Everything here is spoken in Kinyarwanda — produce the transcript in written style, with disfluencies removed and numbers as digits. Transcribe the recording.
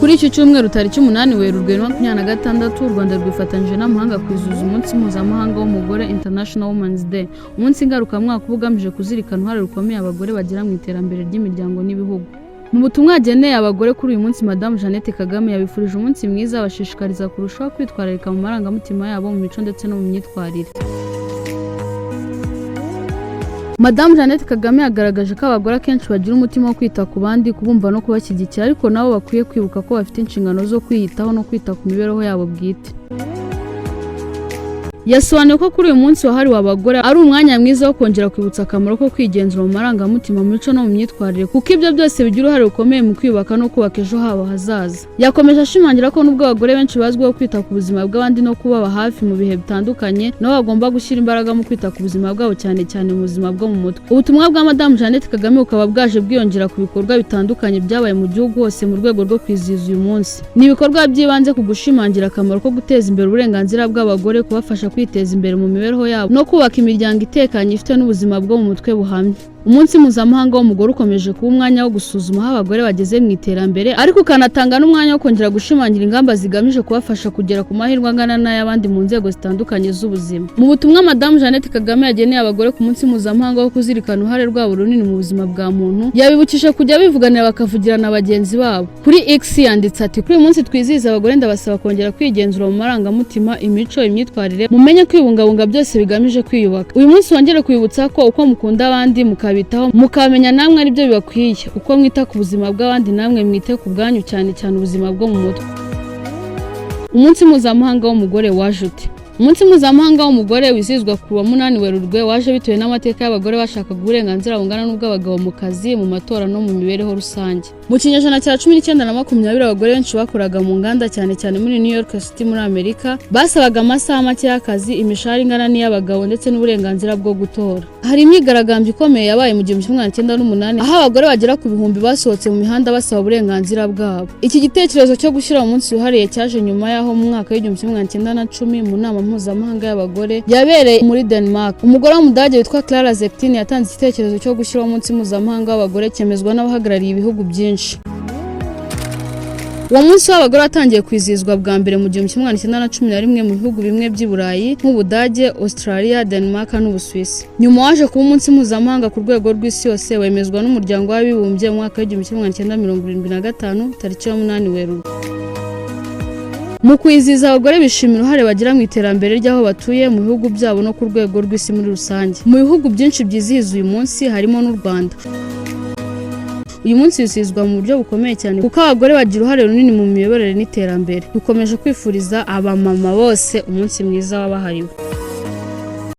Kuri iki cyumweru tariki 8 Werurwe 2026 u Rwanda rwifatanyije n'amahanga kwizuza umunsi mpuzamahanga w'umugore International Women's Day. Umunsi ngarukamwaka ugamije kuzirikana uruhare rukomeye abagore bagira mu iterambere ry'imiryango n'ibihugu. Mu butumwa yageneye abagore kuri uyu munsi, Madame Jeannette Kagame yabifurije umunsi mwiza, abashishikariza kurushaho kwitwararika mu marangamutima yabo, mu mico ndetse no mu myitwarire. Madame Jeannette Kagame yagaragaje ko abagore akenshi bagira umutima wo kwita ku bandi, kubumva no kubashyigikira, ariko nabo bakwiye kwibuka ko bafite inshingano zo kwiyitaho no kwita ku mibereho yabo bwite. Yasobanuye ko kuri uyu munsi wahariwe abagore ari umwanya mwiza wo kongera kwibutsa akamaro ko kwigenzura mu marangamutima, mu mico no mu myitwarire, kuko ibyo byose bigira uruhare rukomeye mu kwiyubaka no kubaka ejo habo hazaza. Yakomeje ashimangira ko nubwo abagore benshi bazwiho kwita ku buzima bw'abandi no kubaba hafi mu bihe bitandukanye, nabo bagomba gushyira imbaraga mu kwita ku buzima bwabo, cyane cyane mu buzima bwo mu mutwe. Ubutumwa bwa Madame Jeannette Kagame bukaba bwaje bwiyongera ku bikorwa bitandukanye byabaye mu gihugu hose mu rwego rwo kwizihiza uyu munsi. Ni ibikorwa byibanze ku gushimangira akamaro ko guteza imbere uburenganzira bw'abagore, kubafasha kwiteza imbere mu mibereho yabo no kubaka imiryango itekanye ifite n'ubuzima bwo mu mutwe buhamye. Umunsi mpuzamahanga w'umugore ukomeje kuba umwanya wo gusuzuma aho abagore bageze mu iterambere, ariko ukanatanga n'umwanya wo kongera gushimangira ingamba zigamije kubafasha kugera ku mahirwe angana n'ay'abandi mu nzego zitandukanye z'ubuzima. Mu butumwa Madame Jeannette Kagame yageneye abagore ku munsi mpuzamahanga wo kuzirikana uruhare rwabo runini mu buzima bwa muntu, yabibukije kujya bivuganira bakavugira na bagenzi babo. Kuri X yanditse ati: "Kuri uyu munsi twizihiza abagore, ndabasaba kongera kwigenzura mu marangamutima, imico, imyitwarire, mumenye kwibungabunga byose bigamije kwiyubaka. Uyu munsi wongere kwibutsa ko uko mukunda abandi mukabitaho, mukamenya namwe ari byo bibakwiye, uko mwita ku buzima bw'abandi namwe mwite ku bwanyu, cyane cyane ubuzima bwo mu mutwe." Umunsi mpuzamahanga w'umugore waje ute? Umunsi mpuzamahanga w'umugore wizihizwa ku wa 8 Werurwe waje bitewe n'amateka y'abagore bashakaga uburenganzira bungana n'ubw'abagabo mu kazi, mu matora no mu mibereho rusange. Mu kinyejana cya 19 na 20 abagore benshi bakoraga mu nganda, cyane cyane muri New York City muri Amerika, basabaga amasaha make y'akazi, imishahara ingana n'iy'abagabo ndetse n'uburenganzira bwo gutora. Hari imyigaragambyo ikomeye yabaye mu 1908 aho abagore bagera ku bihumbi basohotse mu mihanda basaba uburenganzira bwabo. Iki gitekerezo cyo gushyira umunsi wihariye cyaje nyuma y'aho mu mwaka w'1910 mu nama mpuzamahanga y'abagore yabereye muri Denmark. Umugore w'umudage witwa Clara Zetkin yatanze igitekerezo cyo gushyiraho umunsi mpuzamahanga w'abagore, cyemezwa n'abahagarariye ibihugu byinshi. Uwo munsi w'abagore watangiye kwizihizwa bwa mbere mu 1911 mu bihugu bimwe by'i Burayi nk'Ubudage, Australia, Denmark n'Ubusuwisi. Nyuma waje kuba umunsi mpuzamahanga ku rwego rw'isi yose, wemezwa n'umuryango w'abibumbye mu mwaka w'1975 tariki ya 8 Werurwe. Mu kwizihiza abagore bishimira uruhare bagira mu iterambere ry'aho batuye, mu bihugu byabo no ku rwego rw'isi muri rusange. Mu bihugu byinshi byizihiza uyu munsi harimo n'u Rwanda. Uyu munsi wisizwa mu buryo bukomeye cyane kuko abagore bagira uruhare runini mu miyoborere n'iterambere. Dukomeje kwifuriza abamama bose umunsi mwiza wabahariwe.